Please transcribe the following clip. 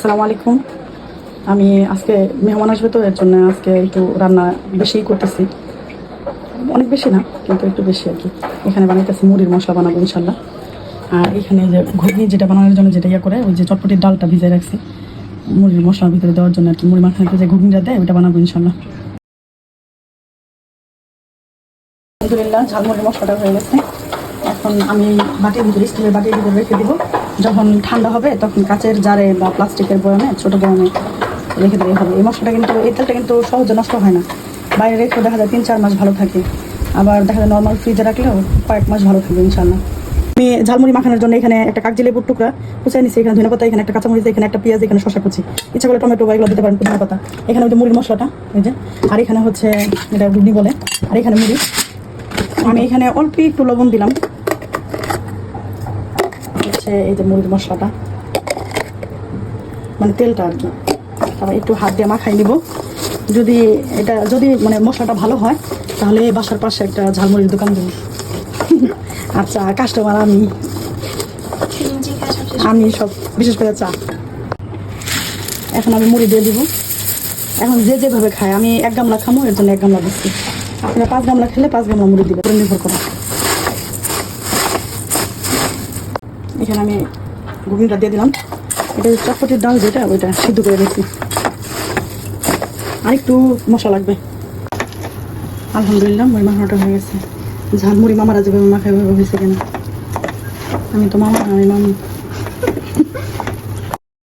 আসসালামু আলাইকুম। আমি আজকে মেহমান আসবে, তো এর জন্য আজকে একটু রান্না বেশিই করতেছি। অনেক বেশি না, কিন্তু একটু বেশি আর কি। এখানে বানাইতেছি মুড়ির মশলা বানাবো ইনশাল্লাহ। আর এখানে যে ঘুগনি যেটা বানানোর জন্য যেটা ইয়ে করে, ওই যে চটপটির ডালটা ভিজাই রাখছি মুড়ির মশলার ভিতরে দেওয়ার জন্য আর কি। মুড়ি মাখানোতে যে ঘুগনিটা দেয় ওইটা বানাবো ইনশাল্লাহ। আলহামদুলিল্লাহ, ঝালমুড়ির মশলাটা হয়ে গেছে। এখন আমি বাটির ভিতরে, স্টিলের বাটির ভিতরে রেখে দিব। যখন ঠান্ডা হবে তখন কাচের জারে বা প্লাস্টিকের বয়ামে, ছোটো বয়ামে রেখে দিলেই হবে। এই মশলাটা কিন্তু, এই তেলটা কিন্তু সহজে নষ্ট হয় না। বাইরে রেখেও দেখা যায় 3-4 মাস ভালো থাকে। আবার দেখা যায় নর্মাল ফ্রিজে রাখলেও কয়েক মাস ভালো থাকবে ইনশাল্লাহ। আমি ঝালমুড়ি মাখানোর জন্য এখানে একটা কাগজি লেবুর টুকরা কুচাই নিচ্ছি, এখানে ধনেপাতা, এখানে একটা কাঁচামরিচ, এখানে একটা পেঁয়াজ, এখানে শসা কুচি, ইচ্ছা করে টমেটো বা এগুলো দিতে পারেন, পুদিনা পাতা। এখানে ওই যে মুড়ির মশলাটা, এই যে। আর এখানে হচ্ছে এটা ঘুগনি বলে। আর এখানে মুড়ি। আমি এখানে অল্প একটু লবণ দিলাম, হচ্ছে এই যে মুড়ির মশলাটা, মানে তেলটা আর কি। তারপর একটু হাত দিয়ে মাখাই নিব। যদি মানে মশলাটা ভালো হয় তাহলে বাসার পাশে একটা ঝালমুড়ির দোকান দেব। আচ্ছা, কাস্টমার আমি সব, বিশেষ করে চা। এখন আমি মুড়ি দিয়ে দিব। এখন যে যেভাবে খায়, আমি 1 গামলা খামো, এর জন্য 1 গামলা দিচ্ছি। আপনারা 5 গামলা খেলে 5 গামলা মুড়ি দিবে, নির্ভর করে। এখানে আমি ঘুগনিটা দিয়ে দিলাম। এটা চটপটির ডাল যেটা, ওইটা সিদ্ধ করে দিচ্ছি। আর একটু মশলা লাগবে। আলহামদুলিল্লাহ, মুড়ি মাখানোটা হয়ে গেছে। ঝালমুড়ি মামারা যেভাবে মাখায় ওইভাবে হয়েছে কিনা। আমি তো মামা, আমি মামি।